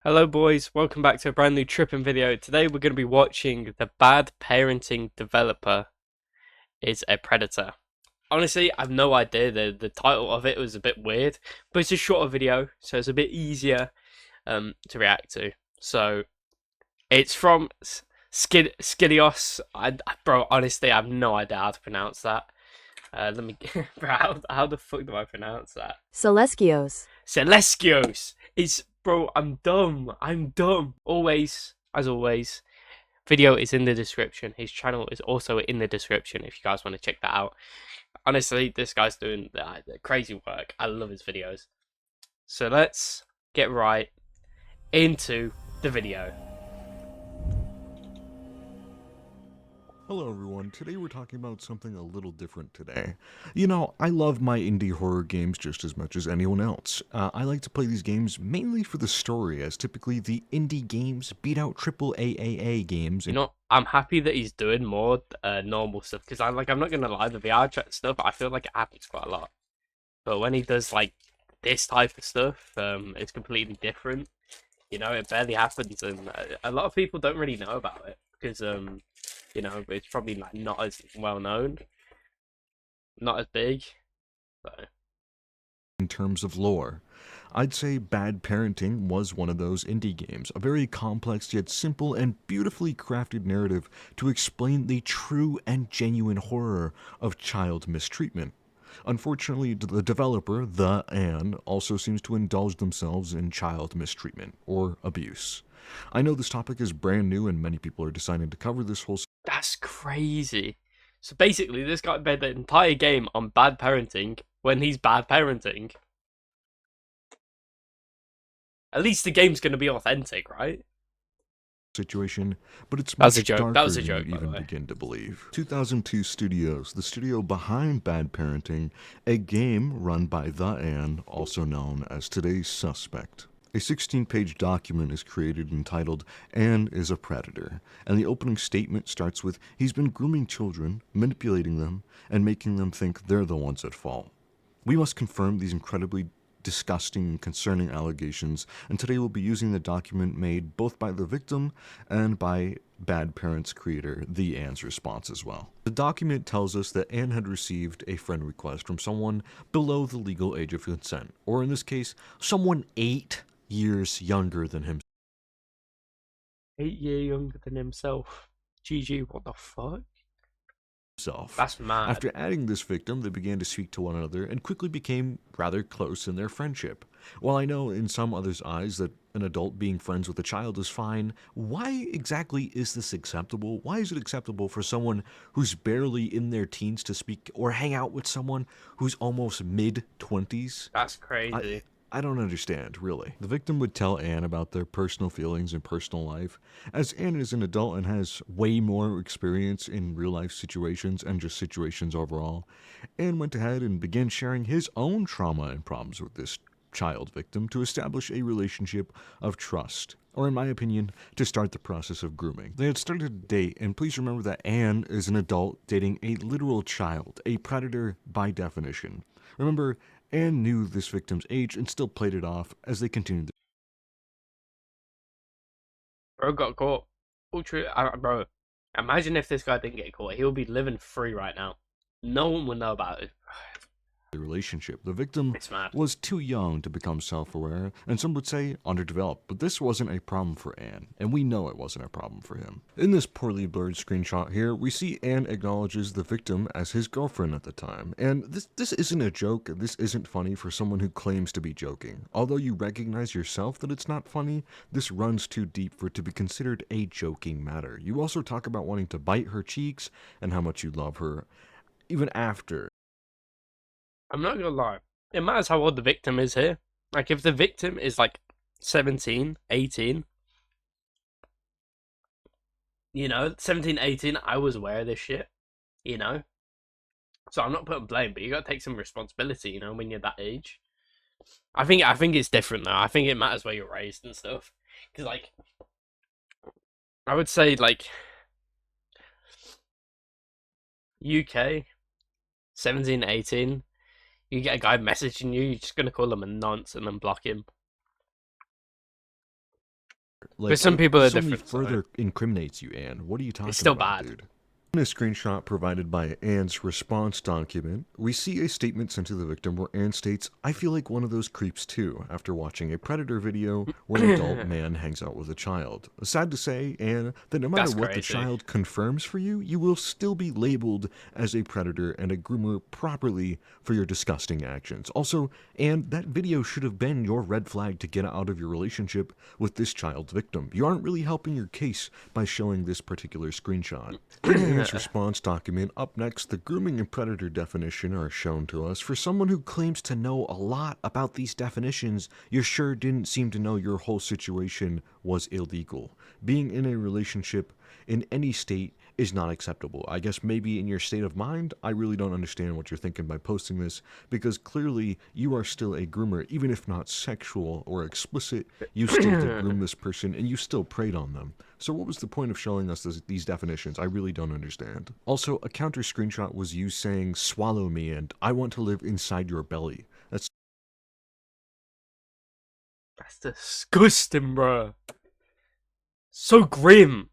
Hello boys, welcome back to a brand new tripping video. Today we're going to be watching The Bad Parenting Developer is a Predator. Honestly, I have no idea, the title of it was a bit weird, but it's a shorter video, so it's a bit easier to react to. So, it's from Skidios. Bro, honestly, I have no idea how to pronounce that. Let me, bro, how the fuck do I pronounce that? Celestios. Celestios. It's bro. I'm dumb. I'm dumb. Always, as always. Video is in the description. His channel is also in the description if you guys want to check that out. Honestly, this guy's doing the crazy work. I love his videos. So let's get right into the video. Hello everyone, today we're talking about something a little different today. You know, I love my indie horror games just as much as anyone else. I like to play these games mainly for the story, as typically the indie games beat out AAA games. You know, I'm happy that he's doing more normal stuff because I'm not gonna lie, the VR chat stuff I feel like it happens quite a lot. But when he does like this type of stuff, it's completely different. You know, it barely happens, and a lot of people don't really know about it because you know, it's probably like not as well known, not as big. So In terms of lore, I'd say Bad Parenting was one of those indie games, a very complex yet simple and beautifully crafted narrative to explain the true and genuine horror of child mistreatment. Unfortunately, the developer, The Anne, also seems to indulge themselves in child mistreatment or abuse. I know this topic is brand new and many people are deciding to cover this whole that's crazy. So basically, this guy made the entire game on bad parenting when he's bad parenting. At least the game's gonna be authentic, right? situation, but it's That was a much joke. That darker was a than joke, you'd by the even way. begin to believe. 2002 Studios, the studio behind Bad Parenting, a game run by The Anne, also known as today's suspect. A 16-page document is created entitled Anne is a Predator, and the opening statement starts with, he's been grooming children, manipulating them, and making them think they're the ones at fault. We must confirm these incredibly disgusting and concerning allegations, and today we'll be using the document made both by the victim and by Bad Parents creator, The Anne's response as well. The document tells us that Anne had received a friend request from someone below the legal age of consent, or in this case, someone 8 years younger than him. 8 years younger than himself. GG, what the fuck? Himself. That's mad. After adding this victim, they began to speak to one another and quickly became rather close in their friendship. While I know in some others' eyes that an adult being friends with a child is fine, why exactly is this acceptable? Why is it acceptable for someone who's barely in their teens to speak or hang out with someone who's almost mid-20s? That's I, crazy. I don't understand, really. The victim would tell Anne about their personal feelings and personal life. As Anne is an adult and has way more experience in real life situations and just situations overall, Anne went ahead and began sharing his own trauma and problems with this child victim to establish a relationship of trust, or in my opinion, to start the process of grooming. They had started to date, and please remember that Anne is an adult dating a literal child, a predator by definition. Remember, Anne knew this victim's age and still played it off as they continued. Bro got caught. Ultra, bro. Imagine if this guy didn't get caught. He would be living free right now. No one would know about it. The relationship. The victim It's mad. was too young to become self-aware, and some would say underdeveloped, but this wasn't a problem for Anne, and we know it wasn't a problem for him. In this poorly blurred screenshot here, we see Anne acknowledges the victim as his girlfriend at the time, and this isn't a joke, this isn't funny for someone who claims to be joking. Although you recognize yourself that it's not funny, this runs too deep for it to be considered a joking matter. You also talk about wanting to bite her cheeks and how much you love her, even after. I'm not gonna lie. It matters how old the victim is here. Like, if the victim is like 17, 18, you know, 17, 18, I was aware of this shit, you know? So I'm not putting blame, but you gotta take some responsibility, you know, when you're that age. I think it's different though. I think it matters where you're raised and stuff. Because, like, I would say, like, UK, 17, 18, you get a guy messaging you, you're just gonna call him a nonce and then block him. like, some people are this only different, so further incriminates you, Anne. What are you talking it's still about, bad. dude? In a screenshot provided by Anne's response document, we see a statement sent to the victim where Anne states, "I feel like one of those creeps too," after watching a Predator video where an adult man hangs out with a child. Sad to say, Anne, that no matter That's what the crazy. child confirms for you, you will still be labeled as a predator and a groomer properly for your disgusting actions. Also, Anne, that video should have been your red flag to get out of your relationship with this child's victim. You aren't really helping your case by showing this particular screenshot. In Anne's response document, up next, the grooming and predator definition are shown to us. For someone who claims to know a lot about these definitions, you sure didn't seem to know your whole situation was illegal. Being in a relationship in any state is not acceptable. I guess maybe in your state of mind, I really don't understand what you're thinking by posting this, because clearly you are still a groomer, even if not sexual or explicit. You still did groom this person and you still preyed on them. So what was the point of showing us these definitions? I really don't understand. Also, a counter screenshot was you saying, "Swallow me," and "I want to live inside your belly." That's disgusting, bro. So grim.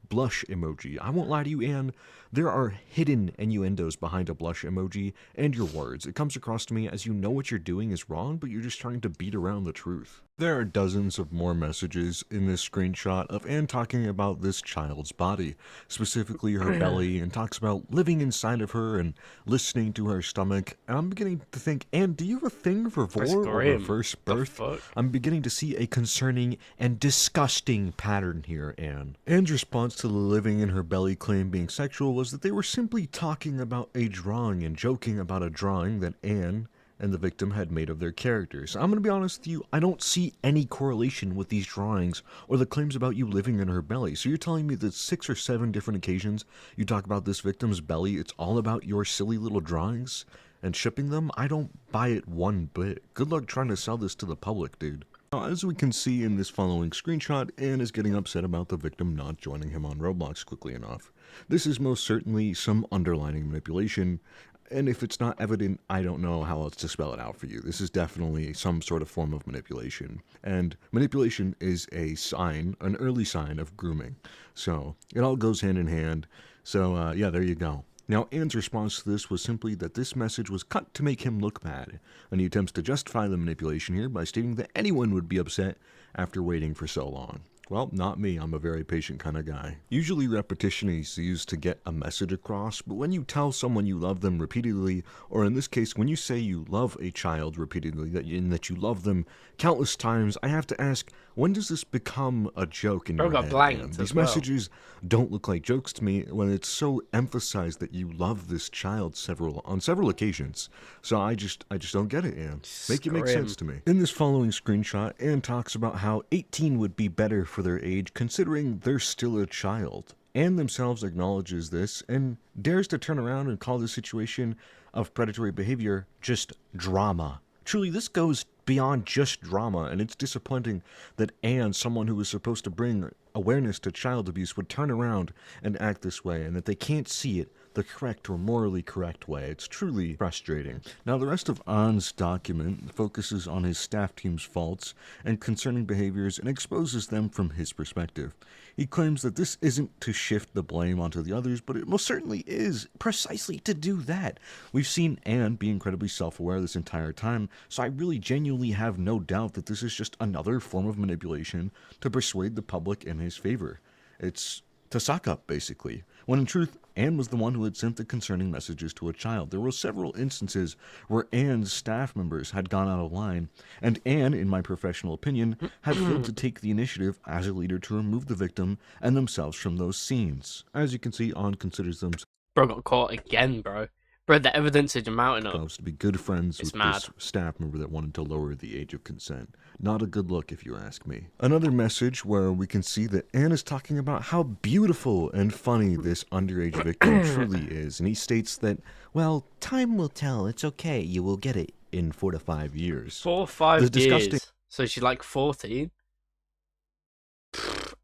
Blush emoji. I won't lie to you, Anne. There are hidden innuendos behind a blush emoji and your words. It comes across to me as you know what you're doing is wrong, but you're just trying to beat around the truth. There are dozens of more messages in this screenshot of Anne talking about this child's body, specifically her belly, and talks about living inside of her and listening to her stomach. And I'm beginning to think, Anne, do you have a thing for That's vor or grim. reverse The birth? fuck? I'm beginning to see a concerning and disgusting pattern here, Anne. Anne's response to the living in her belly claim being sexual was that they were simply talking about a drawing and joking about a drawing that Anne and the victim had made of their characters. I'm going to be honest with you, I don't see any correlation with these drawings or the claims about you living in her belly. So you're telling me that 6 or 7 different occasions you talk about this victim's belly, it's all about your silly little drawings and shipping them? I don't buy it one bit. Good luck trying to sell this to the public, dude. Now, as we can see in this following screenshot, Anne is getting upset about the victim not joining him on Roblox quickly enough. This is most certainly some underlining manipulation, and if it's not evident, I don't know how else to spell it out for you. This is definitely some sort of form of manipulation, and manipulation is a sign, an early sign of grooming. So it all goes hand in hand. So yeah, there you go. Now, Anne's response to this was simply that this message was cut to make him look bad, and he attempts to justify the manipulation here by stating that anyone would be upset after waiting for so long. Well, not me. I'm a very patient kind of guy. Usually repetition is used to get a message across, but when you tell someone you love them repeatedly, or in this case, when you say you love a child repeatedly, that you love them countless times, I have to ask, when does this become a joke in Bro your got head? blanked And as these well. messages don't look like jokes to me when it's so emphasized that you love this child on several occasions. So I just don't get it, Anne. Make it make Grim. sense to me. In this following screenshot, Anne talks about how 18 would be better for their age considering they're still a child. Anne themselves acknowledges this and dares to turn around and call the situation of predatory behavior just drama. Truly, this goes beyond just drama, and it's disappointing that Anne, someone who was supposed to bring awareness to child abuse, would turn around and act this way, and that they can't see it the correct or morally correct way. It's truly frustrating. Now, the rest of An's document focuses on his staff team's faults and concerning behaviors and exposes them from his perspective. He claims that this isn't to shift the blame onto the others, but it most certainly is precisely to do that. We've seen Anne be incredibly self-aware this entire time, so I really genuinely have no doubt that this is just another form of manipulation to persuade the public in his favor. It's to suck up, basically. When in truth, Anne was the one who had sent the concerning messages to a child. There were several instances where Anne's staff members had gone out of line, and Anne, in my professional opinion, had failed to take the initiative as a leader to remove the victim and themselves from those scenes. As you can see, Anne considers Bro got caught again, bro. Bro, the evidence is mounting up. themselves to be good friends It's with mad. this staff member that wanted to lower the age of consent. Not a good look, if you ask me. Another message where we can see that Anne is talking about how beautiful and funny this underage victim truly is, and he states that, well, time will tell. It's okay. You will get it in 4 to 5 years. 4 or 5 The disgusting- years. So she's like 14?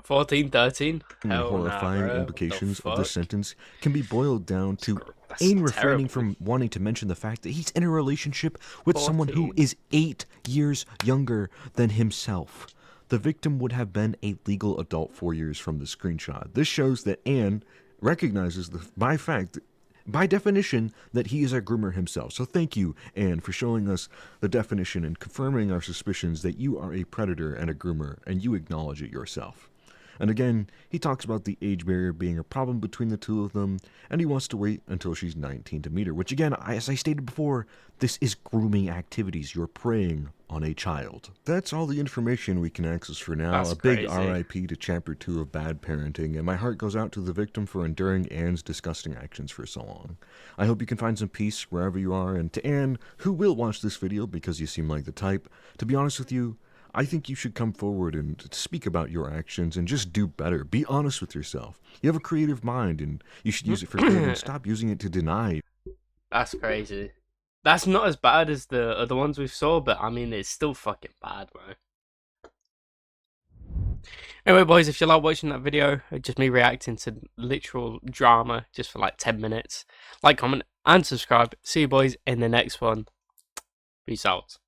14, 13? And Hell horrifying nah, bro. implications What of the this sentence can be boiled down to That's Ain refraining terrible. from wanting to mention the fact that he's in a relationship with someone who 14. is 8 years younger than himself. The victim would have been a legal adult 4 years from the screenshot. This shows that Anne recognizes by definition, that he is a groomer himself. So thank you, Anne, for showing us the definition and confirming our suspicions that you are a predator and a groomer, and you acknowledge it yourself. And again, he talks about the age barrier being a problem between the two of them, and he wants to wait until she's 19 to meet her, which again, as I stated before, this is grooming activities. You're preying on a child. That's all the information we can access for now. That's a big crazy. RIP to Chapter 2 of Bad Parenting, and my heart goes out to the victim for enduring Anne's disgusting actions for so long. I hope you can find some peace wherever you are, and to Anne, who will watch this video because you seem like the type, to be honest with you, I think you should come forward and speak about your actions and just do better. Be honest with yourself. You have a creative mind and you should use it for good and stop using it to deny. That's crazy. That's not as bad as the other ones we saw, but I mean, it's still fucking bad, bro. Anyway, boys, if you like watching that video, just me reacting to literal drama just for like 10 minutes, like, comment, and subscribe. See you boys in the next one. Peace out.